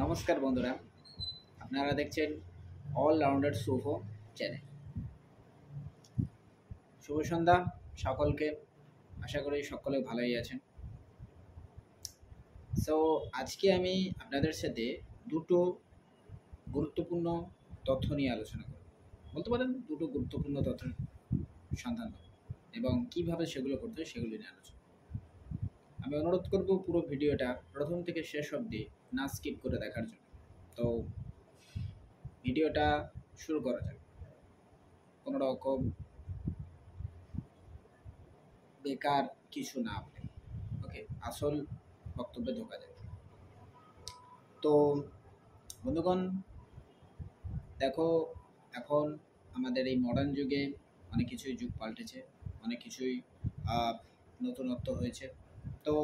নমস্কার বন্ধুরা, আপনারা দেখছেন অলরাউন্ডার সোফো চ্যানেল। শুভ সন্ধ্যা সকলকে। আশা করি সকলে ভালোই আছেন। সো আজকে আমি আপনাদের সাথে দুটো গুরুত্বপূর্ণ তথ্য নিয়ে আলোচনা করব। বলতে পারেন দুটো গুরুত্বপূর্ণ তথ্যের সন্ধান দেব এবং কিভাবে সেগুলো করতে হয় সেগুলো নিয়ে আলোচনা। আমি অনুরোধ করব পুরো ভিডিওটা প্রথম থেকে শেষ অবধি না স্কিপ করে দেখার জন্য। তো ভিডিওটা শুরু করা যাক। কোনো রকম বেকার কিছু না বলে ওকে আসল বক্তব্যে ঢোকা যায়। তো বন্ধুগণ, দেখো, এখন আমাদের এই মডার্ন যুগে অনেক কিছুই যুগ পাল্টেছে, অনেক কিছুই নতুনত্ব হয়েছে। তো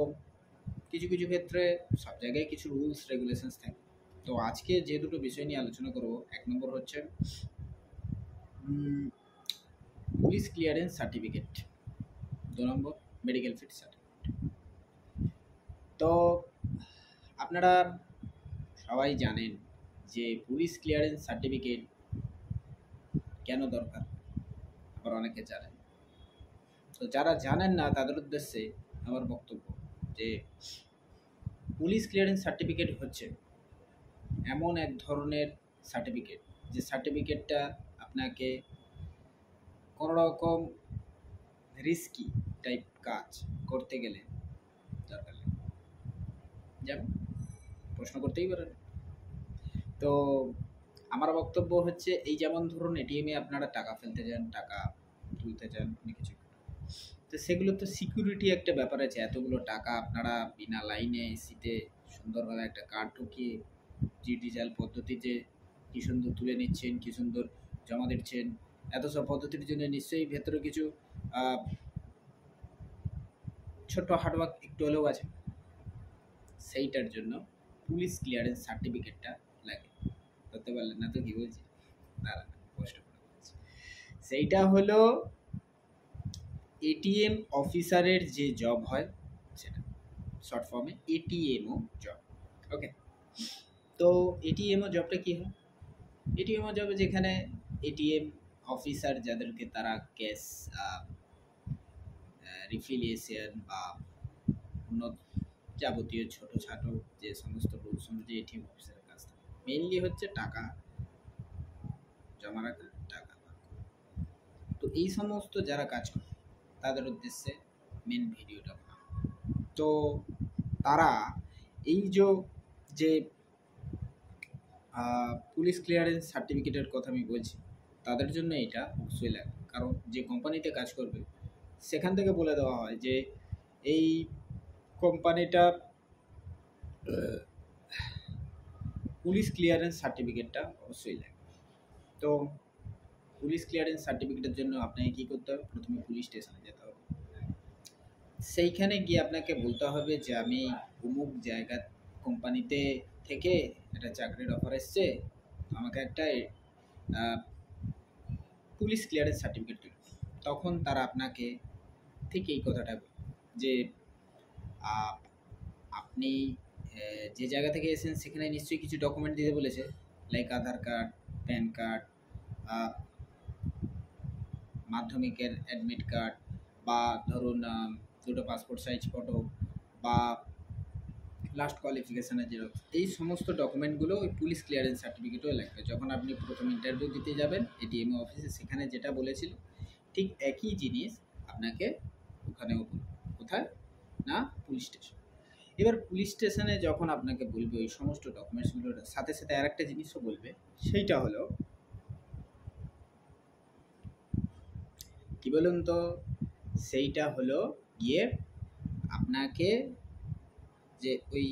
কিছু কিছু ক্ষেত্রে সব জায়গায় কিছু রুলস রেগুলেশনস থাকে। তো আজকে যে দুটো বিষয় নিয়ে আলোচনা করব, এক নম্বর হচ্ছে পুলিশ ক্লিয়ারেন্স সার্টিফিকেট, দু নম্বর মেডিকেল ফিট সার্টিফিকেট। তো আপনারা সবাই জানেন যে পুলিশ ক্লিয়ারেন্স সার্টিফিকেট কেন দরকার, আবার অনেকে জানেন। তো যারা জানেন না তাদের উদ্দেশ্যে আমার বক্তব্য যে পুলিশ ক্লিয়ারেন্স সার্টিফিকেট হচ্ছে এমন এক ধরনের সার্টিফিকেট যে সার্টিফিকেটটা আপনাকে কোনো রকম রিস্কি টাইপ কাজ করতে গেলে দরকার লাগে। যেমন প্রশ্ন করতেই পারেন। তো আমার বক্তব্য হচ্ছে এই যেমন ধরুন এটিএমে আপনারা টাকা ফেলতে যান, টাকা তুলতে যান, অনেক কিছু, তো সেগুলো তো সিকিউরিটি একটা ব্যাপার আছে। এতগুলো টাকা আপনারা বিনা লাইনে এসিতে সুন্দরভাবে একটা কার্ড ঢুকিয়ে ডিজিটাল পদ্ধতিতে কী সুন্দর তুলে নিচ্ছেন, কী সুন্দর জমা দিচ্ছেন। এত সব পদ্ধতির জন্য নিশ্চয়ই ভেতরে কিছু ছোট্ট হার্ডওয়ার্ক একটু হলেও আছে। সেইটার জন্য পুলিশ ক্লিয়ারেন্স সার্টিফিকেটটা লাগে। ধরতে পারলেন না তো? কি বলছি, দাঁড়ান কষ্ট করে বলছি। সেইটা হলো এটিএম অফিসারের যে জব হয় সেটা শর্ট ফর্মে এটিএমও জব। ওকে, তো এটিএমও জবটা কী হয়? এটিএমও জবে যেখানে এটিএম অফিসার যাদেরকে তারা ক্যাশ রিফিলিয়েশন বা অন্য যাবতীয় ছোটোখাটো যে সমস্ত রুলস অনুযায়ী এটিএম অফিসারের কাজ থাকে, মেইনলি হচ্ছে টাকা জমা রাখা, টাকা। তো এই সমস্ত যারা কাজ করে তাদের উদ্দেশ্যে মেন ভিডিওটা। তো তারা এই যে পুলিশ ক্লিয়ারেন্স সার্টিফিকেটের কথা আমি বলছি, তাদের জন্য এটা অবশ্যই লাগে। কারণ যে কোম্পানিতে কাজ করবে সেখান থেকে বলে দেওয়া হয় যে এই কোম্পানিটা পুলিশ ক্লিয়ারেন্স সার্টিফিকেটটা অবশ্যই লাগে। তো পুলিশ ক্লিয়ারেন্স সার্টিফিকেটের জন্য আপনাকে কী করতে হবে? প্রথমে পুলিশ স্টেশনে যেতে হবে। সেইখানে গিয়ে আপনাকে বলতে হবে যে আমি অমুক জায়গা কোম্পানিতে থেকে একটা চাকরির অফার এসছে, আমাকে একটা পুলিশ ক্লিয়ারেন্স সার্টিফিকেট দিল। তখন তারা আপনাকে ঠিক এই কথাটা যে আপনি যে জায়গা থেকে এসেছেন সেখানে নিশ্চয়ই কিছু ডকুমেন্ট দিতে বলেছে, লাইক আধার কার্ড, প্যান কার্ড, মাধ্যমিকের অ্যাডমিট কার্ড, বা ধরুন দুটো পাসপোর্ট সাইজ ফটো, বা লাস্ট কোয়ালিফিকেশানের জেরক্স। এই সমস্ত ডকুমেন্টগুলো ওই পুলিশ ক্লিয়ারেন্স সার্টিফিকেটও লাগবে। যখন আপনি প্রথম ইন্টারভিউ দিতে যাবেন এটিএম অফিসে, সেখানে যেটা বলেছিল ঠিক একই জিনিস আপনাকে ওখানেও বলবে। কোথায় না? Police station. এবার পুলিশ স্টেশনে যখন আপনাকে বলবে ওই সমস্ত ডকুমেন্টসগুলোর সাথে সাথে আরেকটা জিনিসও বলবে, সেইটা হলো কি বলুন তো? সেইটা হলো গিয়ে আপনাকে যে ওই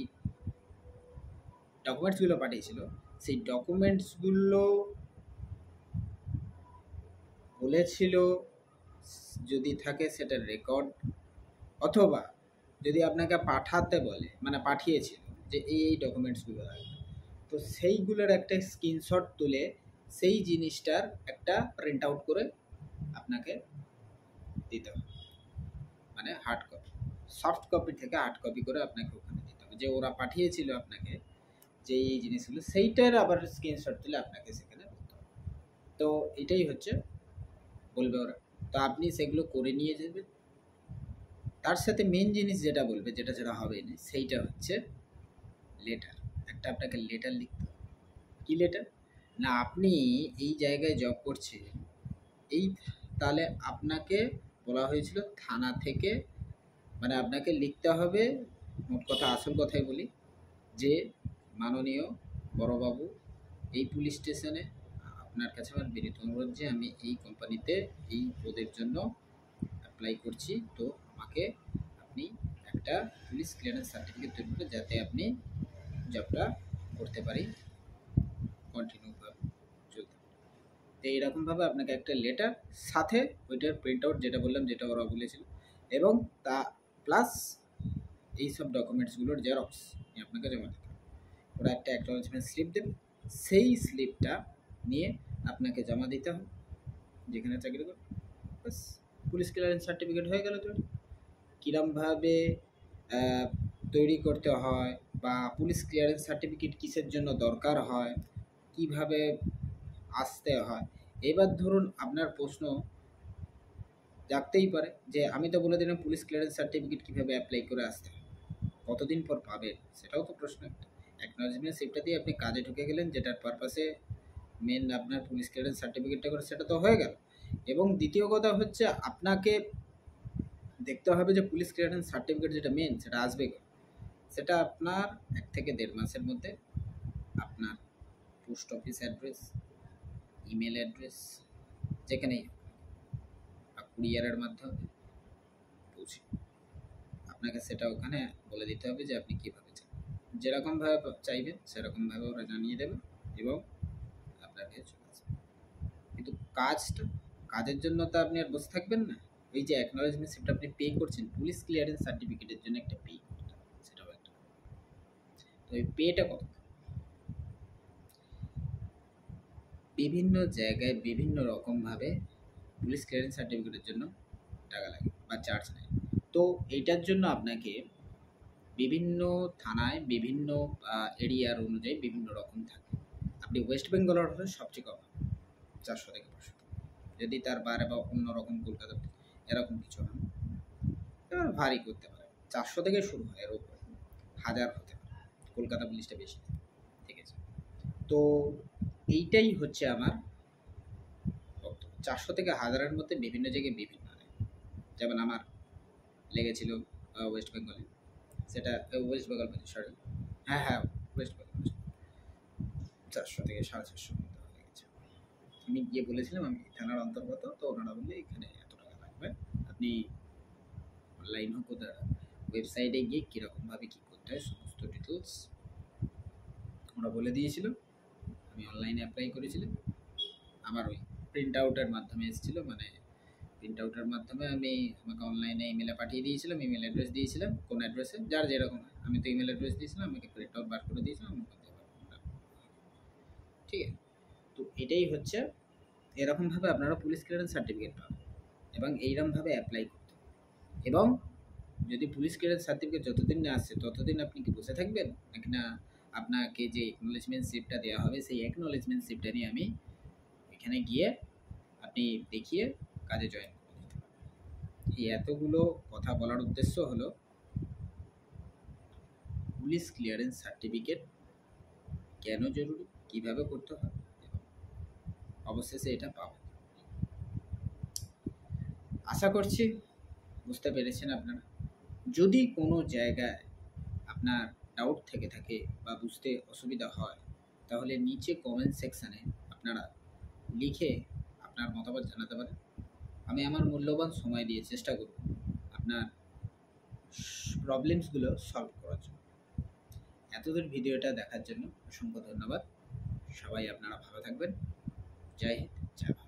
ডকুমেন্টসগুলো পাঠিয়েছিল সেই ডকুমেন্টসগুলো বলেছিল যদি থাকে সেটার রেকর্ড, অথবা যদি আপনাকে পাঠাতে বলে, মানে পাঠিয়েছিল যে এই ডকুমেন্টসগুলো লাগবে, তো সেইগুলোর একটা স্ক্রিনশট তুলে সেই জিনিসটার একটা প্রিন্ট আউট করে আপনাকে দিতে হবে। মানে হার্ড কপি, সফট কপি থেকে হার্ড কপি করে আপনাকে ওখানে দিতে হবে, যে ওরা পাঠিয়েছিল আপনাকে যে এই জিনিসগুলো, সেইটার আবার স্ক্রিনশট তুলে আপনাকে সেখানে বলতে হবে। তো এটাই হচ্ছে বলবে ওরা, তো আপনি সেগুলো করে নিয়ে যাবেন। তার সাথে মেন জিনিস যেটা বলবে, যেটা যেটা হবে না, সেইটা হচ্ছে লেটার। একটা আপনাকে লেটার লিখতে হবে। কী লেটার? না আপনি এই জায়গায় জব করছেন, এই তাহলে আপনাকে বলা হয়েছিল থানা থেকে, মানে আপনাকে লিখতে হবে, মোট কথা আসল কথাই বলি, যে মাননীয় বড়বাবু, এই পুলিশ স্টেশনে আপনার কাছে আমার বিনীত অনুরোধ যে আমি এই কোম্পানিতে এই পদের জন্য অ্যাপ্লাই করছি, তো আমাকে আপনি একটা পুলিশ ক্লিয়ারেন্স সার্টিফিকেট তৈরি করে, যাতে আপনি জবটা করতে পারি, কন্টিনিউভাবে চলতে পারি। তো এইরকমভাবে আপনাকে একটা লেটার, সাথে ওইটার প্রিন্ট আউট, যেটা বললাম, যেটা ওরা বলেছিল, এবং তা প্লাস এইসব ডকুমেন্টসগুলোর জেরক্স আপনাকে জমা দিতে হবে। ওরা একটা অ্যাকনোলেজমেন্ট স্লিপ দেবে, সেই স্লিপটা নিয়ে আপনাকে জমা দিতে হবে যেখানে চাকরি করবে। বাস, পুলিশ ক্লিয়ারেন্স সার্টিফিকেট হয়ে গেল তৈরি। কীরমভাবে তৈরি করতে হয়, বা পুলিশ ক্লিয়ারেন্স সার্টিফিকেট কিসের জন্য দরকার হয়, কিভাবে আসতে হয়। এবার ধরুন আপনার প্রশ্ন জাগতেই পারে যে আমি তো বলে দিলাম পুলিশ ক্লিয়ারেন্স সার্টিফিকেট কীভাবে অ্যাপ্লাই করে আসতে হয়, কতদিন পর পাবেন, সেটাও তো প্রশ্ন একটা। অ্যাকনোলেজমেন্ট স্লিপটা দিয়ে আপনি কাজে ঢুকে গেলেন, যেটার পারপাসে মেন আপনার পুলিশ ক্লিয়ারেন্স সার্টিফিকেটটা করে, সেটা তো হয়ে গেল। এবং দ্বিতীয় কথা হচ্ছে আপনাকে দেখতে হবে যে পুলিশ ক্লিয়ারেন্স সার্টিফিকেট যেটা মেন, সেটা আসবে কেন। সেটা আপনার 1 থেকে 1.5 মাসের মধ্যে আপনার post office address, email address, যেখানেই বা কুরিয়ারের মাধ্যমে পৌঁছে আপনাকে সেটা ওখানে বলে দিতে হবে যে আপনি কীভাবে চান। যেরকমভাবে চাইবেন সেরকমভাবে ওরা জানিয়ে দেবে এবং আপনাকে চলে আসবে। কিন্তু কাজের জন্য তো আপনি আর বসে থাকবেন না। এই যে অ্যাকনোলেজমেন্ট স্লিপটা আপনি পে করছেন, পুলিশ ক্লিয়ারেন্স সার্টিফিকেটের জন্য একটা পে করতে হবে, সেটাও একটা। তো এই পেটা কত? বিভিন্ন জায়গায় বিভিন্ন রকমভাবে পুলিশ ক্লিয়ারেন্স সার্টিফিকেটের জন্য টাকা লাগে বা চার্জ নেয়। তো এইটার জন্য আপনাকে বিভিন্ন থানায় বিভিন্ন এরিয়ার অনুযায়ী বিভিন্ন রকম থাকে। আপনি ওয়েস্ট বেঙ্গলের হলে সবচেয়ে কম, 400 থেকে 500। যদি তার বাইরে বা অন্যরকম কলকাতা এরকম কিছু হয়, এবার ভারী করতে পারে, 400 থেকে শুরু হয়, এর উপরে 1000 হতে পারে। কলকাতা পুলিশটা বেশি, ঠিক আছে। তো এইটাই হচ্ছে আমার বক্তব্য। 400 থেকে 1000-এর মধ্যে বিভিন্ন জায়গায় বিভিন্ন হয়। যেমন আমার লেগেছিল ওয়েস্ট বেঙ্গলে, সেটা ওয়েস্ট বেঙ্গল, সরি, হ্যাঁ, ওয়েস্ট বেঙ্গল 400 থেকে 450 মধ্যে হয়ে গেছে। আমি গিয়ে বলেছিলাম আমি থানার অন্তর্গত, তো ওনারা বললে এখানে এত টাকা লাগবে, আপনি অনলাইন হোক, ওদের ওয়েবসাইটে গিয়ে কীরকমভাবে কী করতে হয় সমস্ত ডিটেলস ওরা বলে দিয়েছিল। আমি অনলাইনে অ্যাপ্লাই করেছিলাম, আমার ওই প্রিন্ট আউটের মাধ্যমে এসেছিলো, মানে প্রিন্ট আউটের মাধ্যমে আমাকে অনলাইনে ইমেলে পাঠিয়ে দিয়েছিলাম, ইমেল অ্যাড্রেস দিয়েছিলাম, কোন অ্যাড্রেসে যার যেরকম হয়, আমি তো ইমেল অ্যাড্রেস দিয়েছিলাম, আমাকে প্রিন্ট আউট বার করে দিয়েছিলাম, আমি করতে পারবো, ঠিক আছে। তো এটাই হচ্ছে, এরকমভাবে আপনারা পুলিশ ক্লিয়ারেন্স সার্টিফিকেট পাবেন এবং এইরকমভাবে অ্যাপ্লাই করতে হবে। এবং যদি পুলিশ ক্লিয়ারেন্স সার্টিফিকেট যতদিন না আসছে ততদিন আপনি কি বসে থাকবেন, নাকি না আপনাকে যে অ্যাকনোলেজমেন্ট স্লিপটা দেওয়া হবে, সেই অ্যাকনোলেজমেন্ট স্লিপটা নিয়ে আমি এখানে গিয়ে আপনি দেখিয়ে কাজে জয়েন করে দিতে পারেন। এই এতগুলো কথা বলার উদ্দেশ্য হলো পুলিশ ক্লিয়ারেন্স সার্টিফিকেট কেন জরুরি, কিভাবে করতে হয়, এবং অবশেষে এটা পাবেন। আশা করছি বুঝতে পেরেছেন আপনারা। যদি কোনো জায়গায় আপনার ডাউট থেকে থাকে বা বুঝতে অসুবিধা হয়, তাহলে নিচে কমেন্ট সেকশানে আপনারা লিখে আপনার মতামত জানাতে পারেন। আমি আমার মূল্যবান সময় দিয়ে চেষ্টা করব আপনার প্রবলেমসগুলো সলভ করার জন্য। এতদূর ভিডিওটা দেখার জন্য অসংখ্য ধন্যবাদ। সবাই আপনারা ভালো থাকবেন। জয় হিন্দ, জয় ভারত।